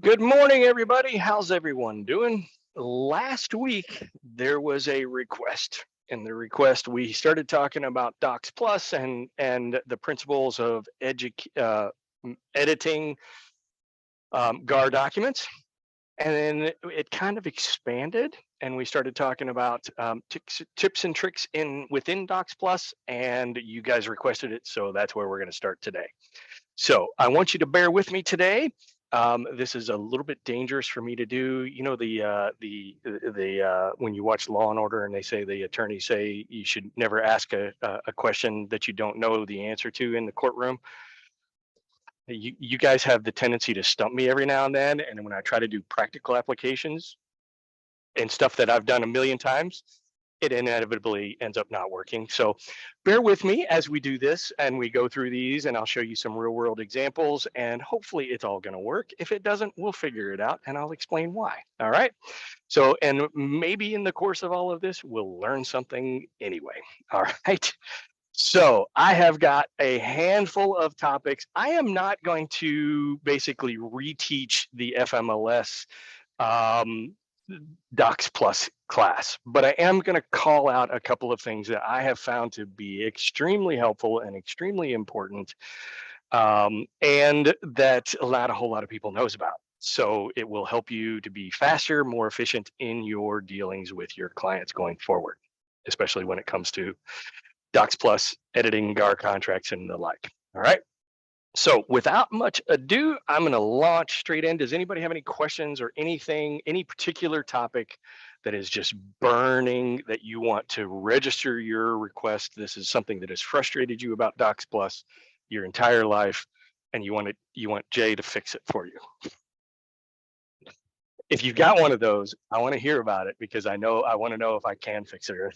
Good morning, everybody. How's everyone doing? Last week, there was a request. In the request, we started talking about Docs Plus and the principles of editing GAR documents. And then it kind of expanded, and we started talking about tips and tricks within Docs Plus, and you guys requested it, so that's where we're going to start today. So I want you to bear with me today. This is a little bit dangerous for me to do. You know when you watch Law and Order and they say the attorneys say you should never ask a question that you don't know the answer to in the courtroom. You guys have the tendency to stump me every now and then, and when I try to do practical applications and stuff that I've done a million times, it inevitably ends up not working. So bear with me as we do this and we go through these, and I'll show you some real world examples, and hopefully it's all going to work. If it doesn't, we'll figure it out and I'll explain why. All right. So, and maybe in the course of all of this, we'll learn something anyway. All right. So I have got a handful of topics. I am not going to basically reteach the FMLS Docs Plus class, but I am going to call out a couple of things that I have found to be extremely helpful and extremely important, and that not a whole lot of people knows about. So it will help you to be faster, more efficient in your dealings with your clients going forward, especially when it comes to Docs Plus, editing GAR contracts, and the like. All right. So without much ado, I'm going to launch straight in. Does anybody have any questions or anything, any particular topic that is just burning that you want to register your request? This is something that has frustrated you about Docs Plus your entire life, and you want Jay to fix it for you. If you've got one of those, I want to hear about it because I want to know if I can fix it or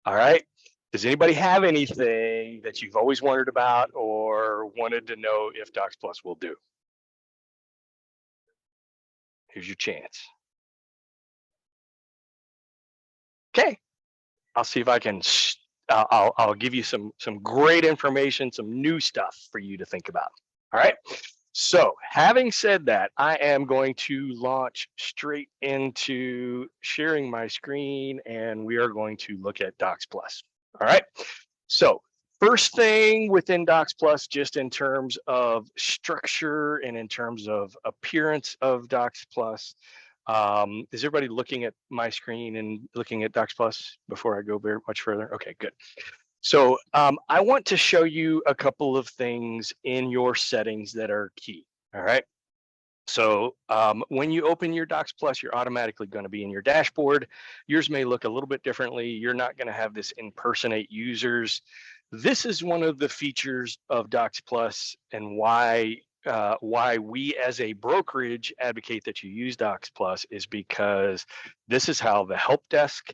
all right. Does anybody have anything that you've always wondered about or wanted to know if Docs Plus will do? Here's your chance. Okay, I'll see if I can. I'll give you some great information, some new stuff for you to think about. All right. So, having said that, I am going to launch straight into sharing my screen, and we are going to look at Docs Plus. All right. So, first thing within Docs Plus, just in terms of structure and in terms of appearance of Docs Plus, is everybody looking at my screen and looking at Docs Plus before I go very much further? Okay, good. So I want to show you a couple of things in your settings that are key. All right. So when you open your Docs Plus, you're automatically going to be in your dashboard. Yours may look a little bit differently. You're not going to have this impersonate users. This is one of the features of Docs Plus and why we as a brokerage advocate that you use Docs Plus is because this is how the help desk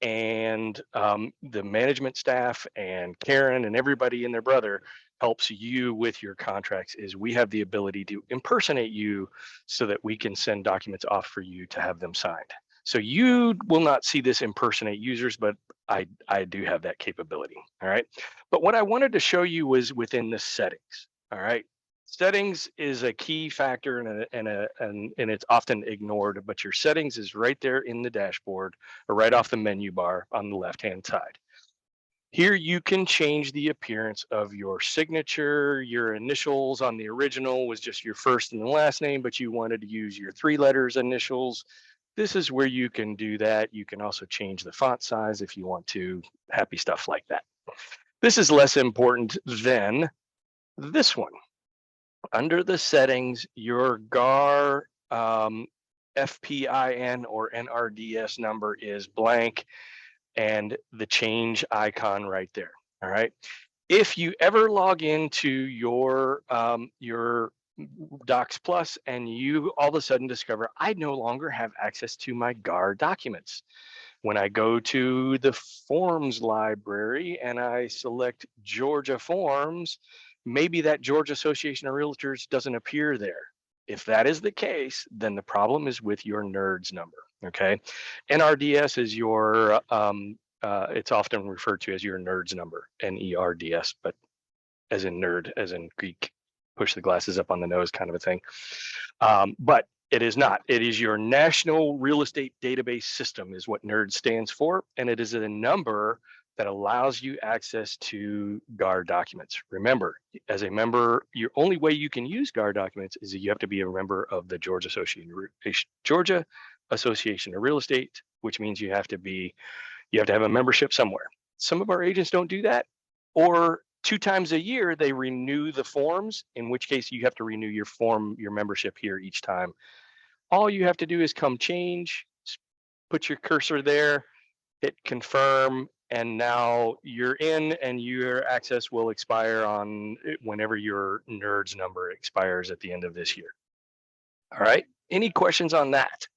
and the management staff and Karen and everybody and their brother helps you with your contracts is we have the ability to impersonate you so that we can send documents off for you to have them signed. So you will not see this impersonate users, but I do have that capability. All right. But what I wanted to show you was within the settings. All right. Settings is a key factor and it's often ignored, but your settings is right there in the dashboard or right off the menu bar on the left-hand side. Here you can change the appearance of your signature. Your initials on the original was just your first and the last name, but you wanted to use your 3 letters initials. This is where you can do that. You can also change the font size if you want to, happy stuff like that. This is less important than this one. Under the settings, your GAR FPIN or NRDS number is blank and the change icon right there. All right. If you ever log into your Docs Plus and you all of a sudden discover I no longer have access to my GAR documents. When I go to the forms library and I select Georgia forms, maybe that Georgia Association of Realtors doesn't appear there. If that is the case, then the problem is with your NERDS number, okay? NRDS is your, it's often referred to as your NERDS number, NERDS, but as in nerd, as in Greek push the glasses up on the nose kind of a thing. But it is not. It is your National Real Estate Database System is what NERD stands for. And it is a number that allows you access to GAR documents. Remember, as a member, your only way you can use GAR documents is that you have to be a member of the Georgia Association of Real Estate, which means you have to have a membership somewhere. Some of our agents don't do that, or 2 times a year they renew the forms, in which case you have to renew your membership here each time. All you have to do is come change, put your cursor there, hit confirm, and now you're in, and your access will expire on whenever your NERDS number expires at the end of this year. All right, any questions on that?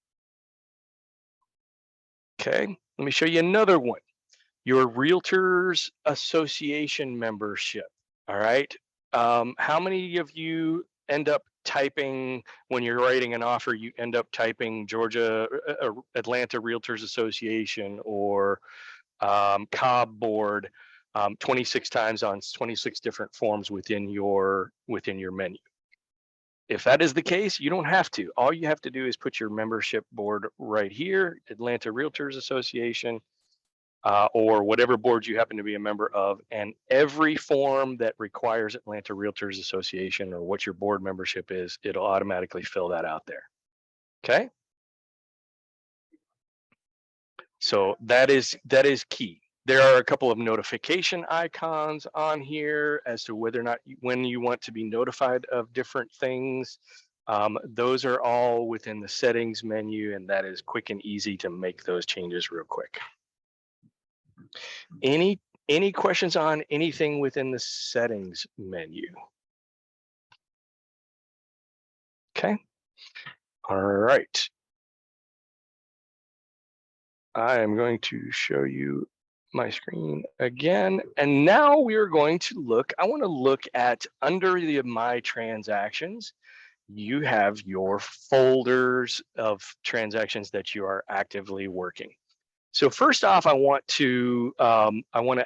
Okay, let me show you another one. Your Realtors Association membership. All right. How many of you end up typing when you're writing an offer? You end up typing Atlanta Realtors Association or Cobb Board 26 times on 26 different forms within your menu. If that is the case, you don't have to. All you have to do is put your membership board right here, Atlanta Realtors Association, or whatever board you happen to be a member of, and every form that requires Atlanta Realtors Association or what your board membership is, it'll automatically fill that out there. Okay. So that is key. There are a couple of notification icons on here as to whether or not when you want to be notified of different things. Those are all within the settings menu, and that is quick and easy to make those changes real quick. Any questions on anything within the settings menu? Okay. All right. I am going to show you my screen again. And now we are going to I want to look at under the My Transactions. You have your folders of transactions that you are actively working. So first off, I want to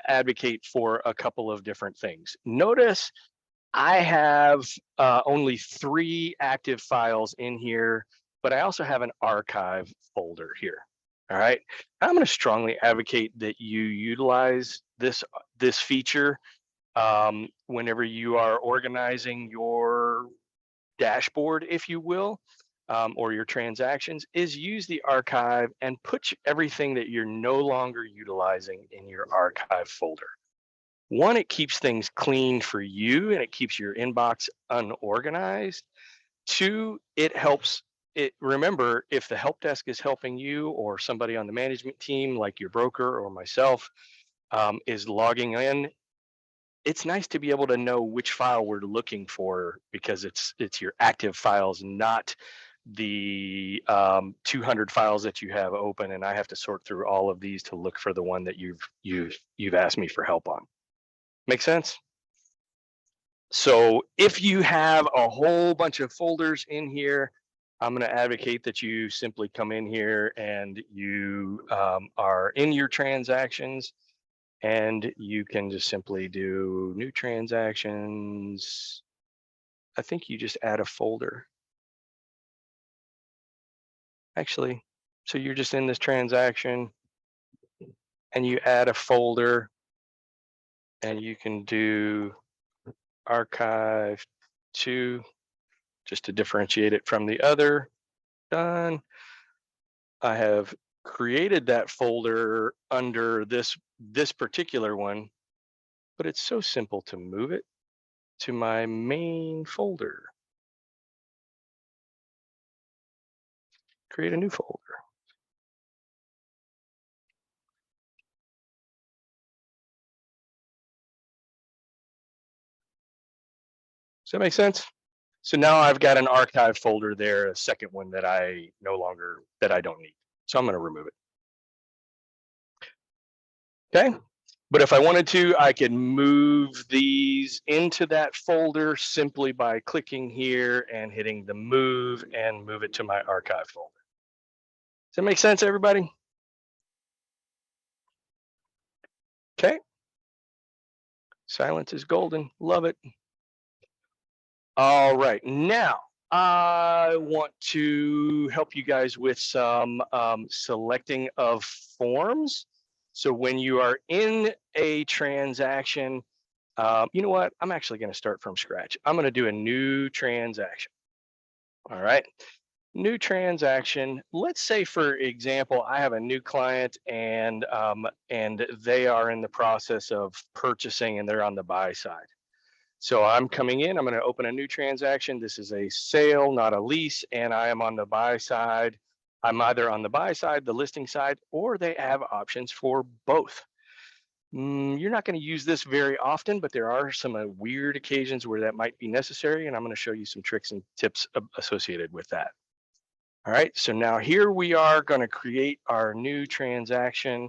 advocate for a couple of different things. Notice I have only 3 active files in here, but I also have an archive folder here. All right. I'm going to strongly advocate that you utilize this feature whenever you are organizing your dashboard, if you will, or your transactions, is use the archive and put everything that you're no longer utilizing in your archive folder. One, it keeps things clean for you and it keeps your inbox unorganized. 2, it helps remember, if the help desk is helping you or somebody on the management team, like your broker or myself, is logging in, it's nice to be able to know which file we're looking for, because it's your active files, not the 200 files that you have open, and I have to sort through all of these to look for the one that you've asked me for help on. Make sense? So if you have a whole bunch of folders in here, I'm going to advocate that you simply come in here and you are in your transactions, and you can just simply do new transactions. I think you just add a folder. Actually, so you're just in this transaction and you add a folder, and you can do archive to, just to differentiate it from the other. Done. I have created that folder under this particular one, but it's so simple to move it to my main folder. Create a new folder. Does that make sense? So now I've got an archive folder there, a second one that I don't need. So I'm going to remove it. Okay. But if I wanted to, I could move these into that folder simply by clicking here and hitting the move and move it to my archive folder. Does that make sense, everybody? Okay. Silence is golden. Love it. All right. Now, I want to help you guys with some selecting of forms. So when you are in a transaction, you know what? I'm actually going to start from scratch. I'm going to do a new transaction. All right. New transaction. Let's say, for example, I have a new client and they are in the process of purchasing and they're on the buy side. So I'm coming in, I'm going to open a new transaction. This is a sale, not a lease, and I am on the buy side. I'm either on the buy side, the listing side, or they have options for both. You're not going to use this very often, but there are some weird occasions where that might be necessary, and I'm going to show you some tricks and tips associated with that. All right, so now here we are going to create our new transaction.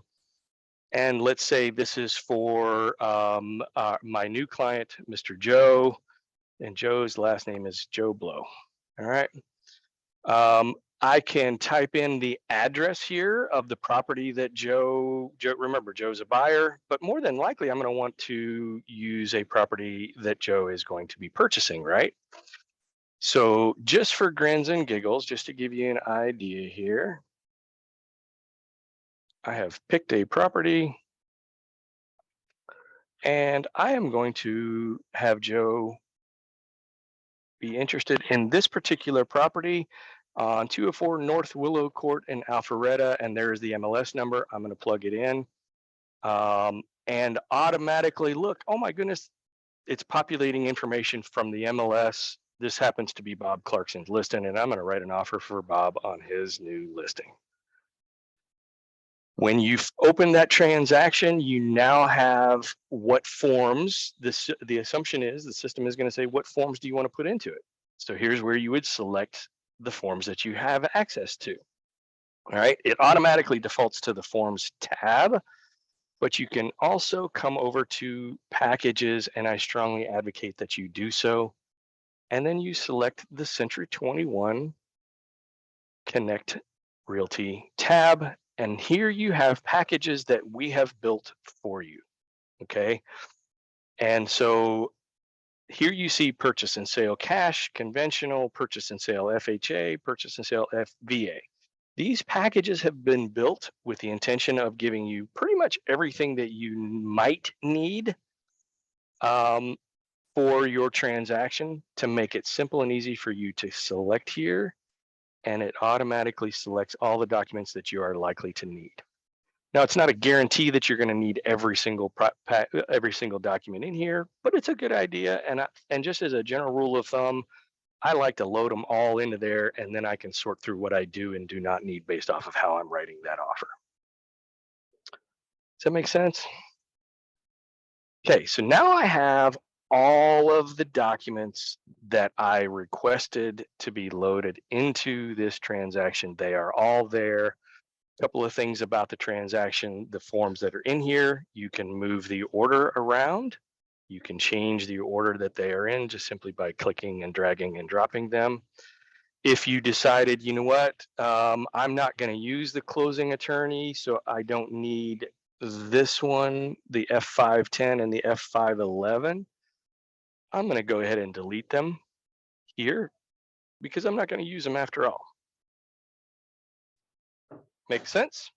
And let's say this is for my new client, Mr. Joe, and Joe's last name is Joe Blow. All right. I can type in the address here of the property that Joe, remember, Joe's a buyer, but more than likely, I'm going to want to use a property that Joe is going to be purchasing, right? So just for grins and giggles, just to give you an idea here, I have picked a property and I am going to have Joe be interested in this particular property on 204 North Willow Court in Alpharetta, and there's the MLS number. I'm going to plug it in and automatically look. Oh my goodness, it's populating information from the MLS. This happens to be Bob Clarkson's listing, and I'm going to write an offer for Bob on his new listing. When you open that transaction, you now have what forms. The assumption is the system is going to say, what forms do you want to put into it? So here's where you would select the forms that you have access to. All right, it automatically defaults to the Forms tab, but you can also come over to Packages, and I strongly advocate that you do so. And then you select the Century 21 Connect Realty tab, and here you have packages that we have built for you. Okay, and so here you see purchase and sale cash, conventional, purchase and sale FHA, purchase and sale FVA. These packages have been built with the intention of giving you pretty much everything that you might need um, for your transaction to make it simple and easy for you to select here, and it automatically selects all the documents that you are likely to need. Now, it's not a guarantee that you're going to need every single document in here, but it's a good idea. And just as a general rule of thumb, I like to load them all into there, and then I can sort through what I do and do not need based off of how I'm writing that offer. Does that make sense? Okay, so now I have all of the documents that I requested to be loaded into this transaction. They are all there. Couple of things about the transaction, the forms that are in here, you can move the order around. You can change the order that they are in just simply by clicking and dragging and dropping them. If you decided, you know what, I'm not going to use the closing attorney, so I don't need this one, the F510 and the F511, I'm going to go ahead and delete them here because I'm not going to use them after all. Make sense?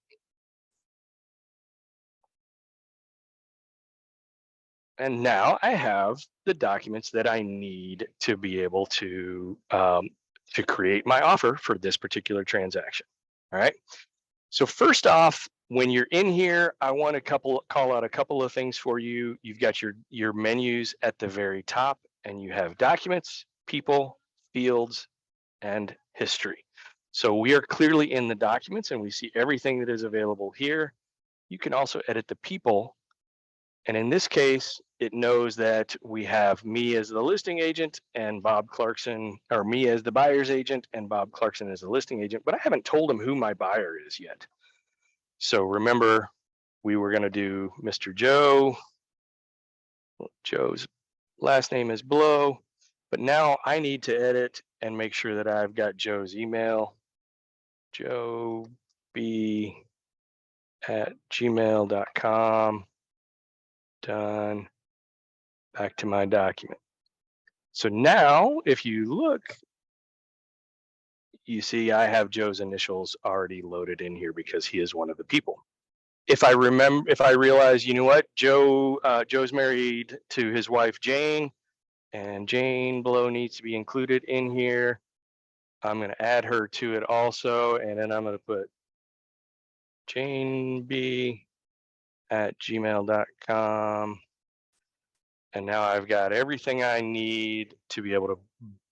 And now I have the documents that I need to be able to create my offer for this particular transaction. All right. So first off, when you're in here, I want to call out a couple of things for you. You've got your menus at the very top, and you have documents, people, fields, and history. So we are clearly in the documents, and we see everything that is available here. You can also edit the people. And in this case, it knows that we have me as the listing agent and Bob Clarkson, or me as the buyer's agent and Bob Clarkson as the listing agent, but I haven't told him who my buyer is yet. So remember, we were going to do Mr. Joe. Joe's last name is Blow, but now I need to edit and make sure that I've got Joe's email, joeb@gmail.com. Done. Back to my document. So now if you look, you see I have Joe's initials already loaded in here because he is one of the people. If I realize, you know what, Joe's married to his wife Jane, and Jane below needs to be included in here. I'm going to add her to it also, and then I'm going to put janeb@gmail.com. And now I've got everything I need to be able to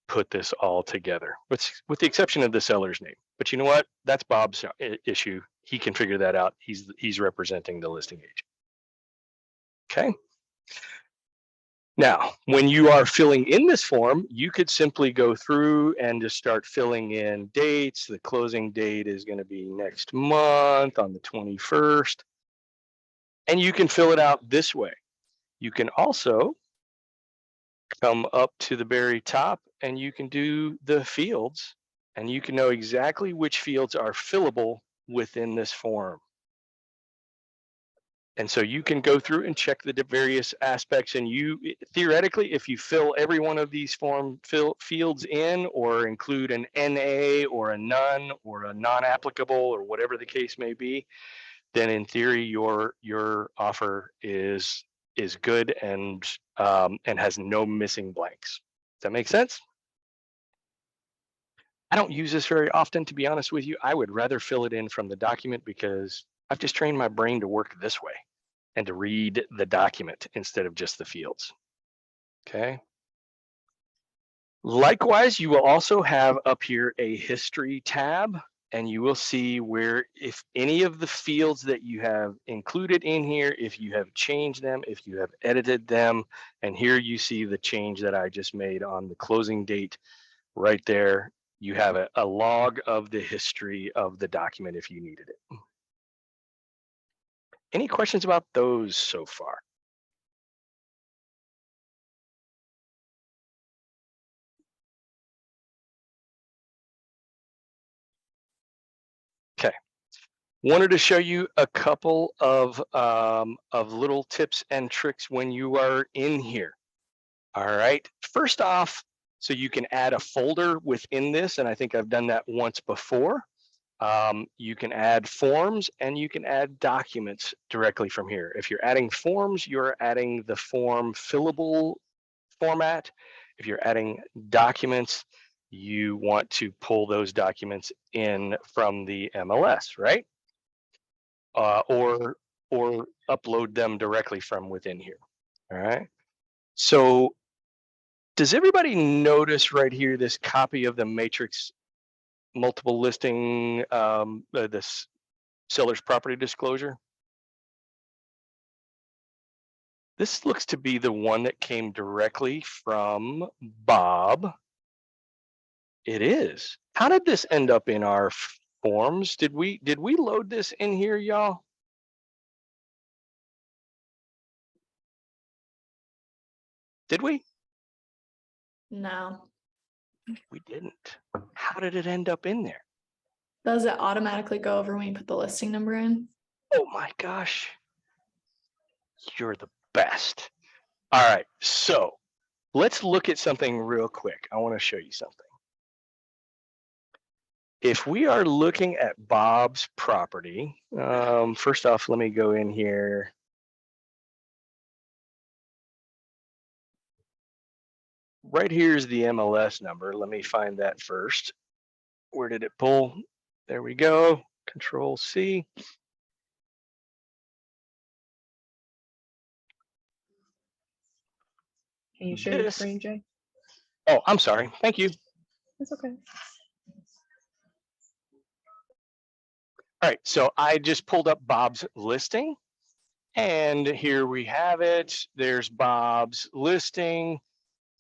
put this all together, with the exception of the seller's name. But you know what? That's Bob's issue. He can figure that out. He's representing the listing agent. Okay. Now, when you are filling in this form, you could simply go through and just start filling in dates. The closing date is going to be next month on the 21st. And you can fill it out this way. You can also come up to the very top and you can do the fields, and you can know exactly which fields are fillable within this form. And so you can go through and check the various aspects, and you theoretically, if you fill every one of these fields in, or include an NA or a none or a non-applicable or whatever the case may be, then in theory your offer is good and has no missing blanks. Does that make sense? I don't use this very often, to be honest with you. I would rather fill it in from the document because I've just trained my brain to work this way and to read the document instead of just the fields. Okay. Likewise, you will also have up here a history tab, and you will see where, if any of the fields that you have included in here, if you have changed them, if you have edited them, and here you see the change that I just made on the closing date right there. You have a log of the history of the document if you needed it. Any questions about those so far? Okay. Wanted to show you a couple of little tips and tricks when you are in here. All right. First off, so you can add a folder within this, and I think I've done that once before. You can add forms and you can add documents directly from here. If you're adding forms, you're adding the form fillable format. If you're adding documents, you want to pull those documents in from the MLS, right? Or upload them directly from within here. All right. So does everybody notice right here this copy of the matrix multiple listing, this seller's property disclosure? This looks to be the one that came directly from Bob. It is. How did this end up in our forms? Did we load this in here, y'all? Did we? No. We didn't. How did it end up in there? Does it automatically go over when you put the listing number in? Oh my gosh. You're the best. All right, so let's look at something real quick. I want to show you something. If we are looking at Bob's property, first off, let me go in here. Right here is the MLS number. Let me find that first. Where did it pull? There we go. Control C. Can you share your screen, Jay? Oh, I'm sorry. Thank you. It's okay. All right, so I just pulled up Bob's listing, and here we have it. There's Bob's listing.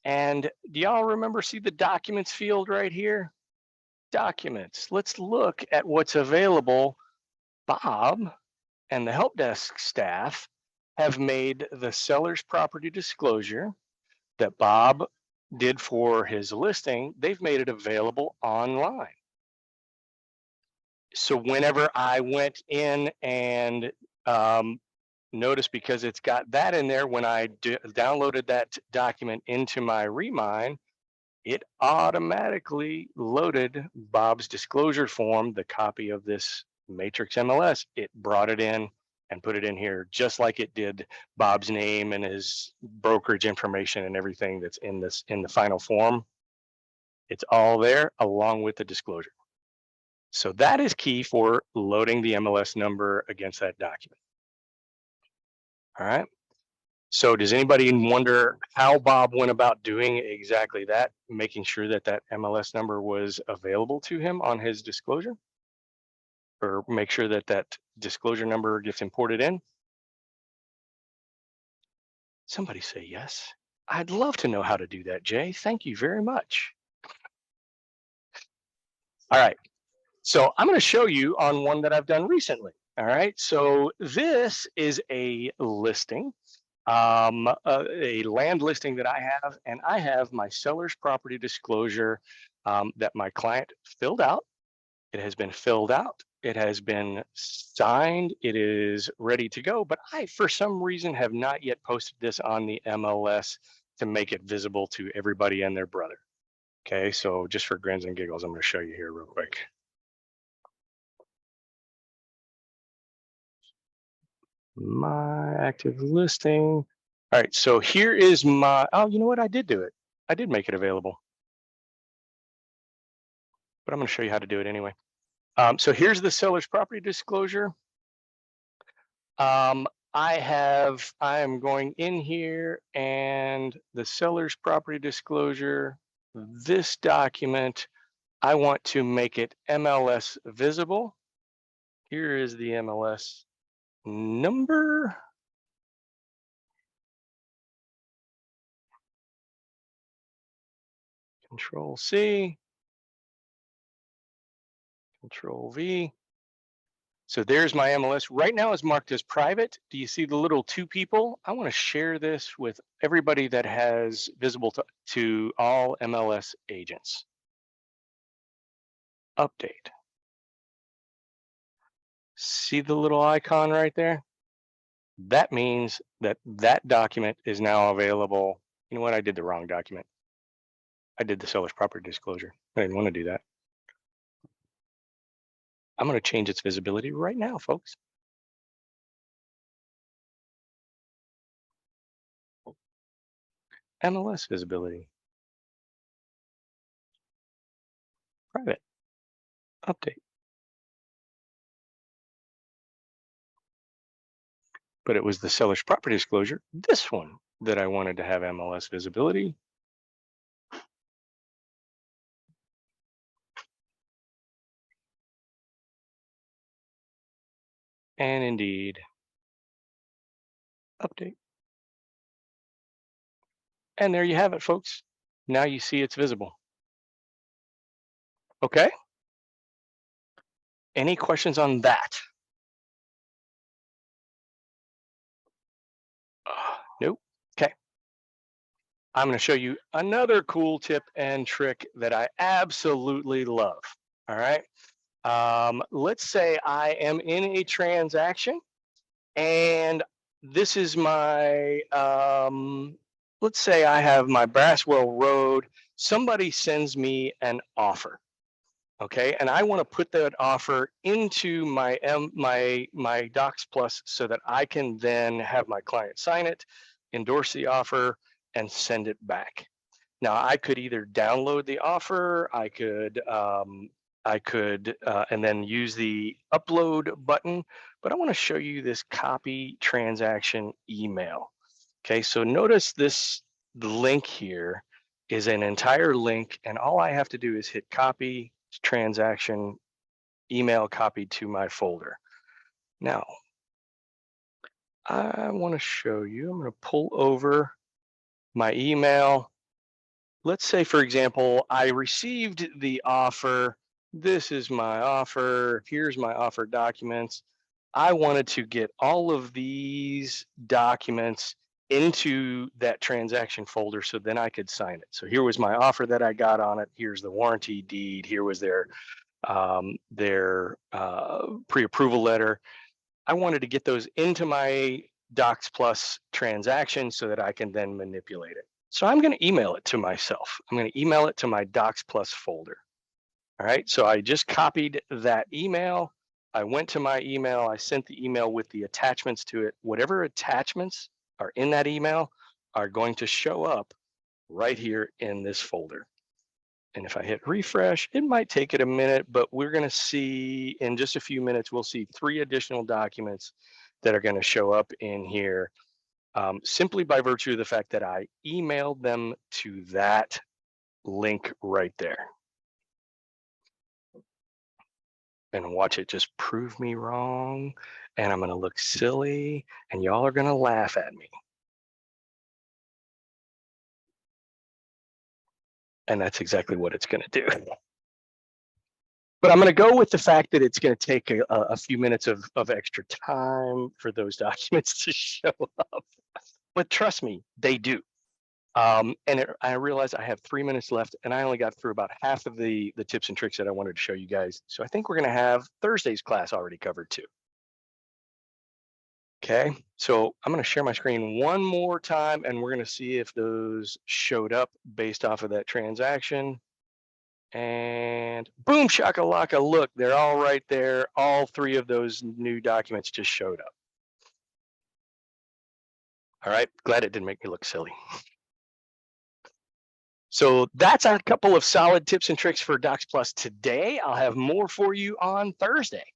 And do y'all remember, see the documents field right here? Documents. Let's look at what's available. Bob and the help desk staff have made the seller's property disclosure that Bob did for his listing. They've made it available online. So whenever I went in and notice because it's got that in there, when I downloaded that document into my Remind, it automatically loaded Bob's disclosure form, the copy of this Matrix MLS. It brought it in and put it in here, just like it did Bob's name and his brokerage information and everything that's in the final form. It's all there along with the disclosure. So that is key for loading the MLS number against that document. All right. So does anybody wonder how Bob went about doing exactly that, making sure that that MLS number was available to him on his disclosure? Or make sure that that disclosure number gets imported in? Somebody say yes. I'd love to know how to do that, Jay. Thank you very much. All right. So I'm going to show you on one that I've done recently. All right. So this is a listing, a land listing that I have, and I have my seller's property disclosure that my client filled out. It has been filled out. It has been signed. It is ready to go. But I, for some reason, have not yet posted this on the MLS to make it visible to everybody and their brother. Okay. So just for grins and giggles, I'm going to show you here real quick. My active listing. All right, so here is my, oh, you know what? I did do it. I did make it available. But I'm going to show you how to do it anyway. So here's the seller's property disclosure. I am going in here, and the seller's property disclosure, this document, I want to make it MLS visible. Here is the MLS number. Control C, Control V. So there's my MLS. Right now it's marked as private. Do you see the little two people? I want to share this with everybody that has visible to all MLS agents. Update. See the little icon right there? That means that that document is now available. You know what? I did the wrong document. I did the seller's property disclosure. I didn't want to do that. I'm going to change its visibility right now, folks. MLS visibility. Private. Update. But it was the seller's property disclosure, this one, that I wanted to have MLS visibility. And indeed, update. And there you have it, folks. Now you see it's visible. Okay. Any questions on that? Nope. Okay. I'm going to show you another cool tip and trick that I absolutely love. All right. Let's say I am in a transaction, and this is my, let's say I have my Braswell Road. Somebody sends me an offer. Okay, and I want to put that offer into my my Docs Plus so that I can then have my client sign it, endorse the offer, and send it back. Now I could either download the offer, I could and then use the upload button, but I want to show you this copy transaction email. Okay, so notice this, the link here is an entire link, and all I have to do is hit copy transaction email copied to my folder. Now, I want to show you, I'm going to pull over my email. Let's say, for example, I received the offer. This is my offer. Here's my offer documents. I wanted to get all of these documents into that transaction folder so then I could sign it. So here was my offer that I got on it. Here's the warranty deed. Here was their pre-approval letter. I wanted to get those into my Docs Plus transaction so that I can then manipulate it. So I'm going to email it to myself. I'm going to email it to my Docs Plus folder. All right, so I just copied that email. I went to my email. I sent the email with the attachments to it. Whatever attachments are in that email are going to show up right here in this folder. And if I hit refresh, it might take it a minute, but we're going to see in just a few minutes, we'll see 3 additional documents that are going to show up in here simply by virtue of the fact that I emailed them to that link right there. And watch it just prove me wrong. And I'm going to look silly and y'all are going to laugh at me. And that's exactly what it's going to do. But I'm going to go with the fact that it's going to take a few minutes of extra time for those documents to show up. But trust me, they do. I realize I have 3 minutes left and I only got through about half of the tips and tricks that I wanted to show you guys. So I think we're going to have Thursday's class already covered too. Okay, so I'm going to share my screen one more time and we're going to see if those showed up based off of that transaction. And boom, shakalaka, look, they're all right there. All 3 of those new documents just showed up. All right, glad it didn't make me look silly. So that's a couple of solid tips and tricks for Docs Plus today. I'll have more for you on Thursday.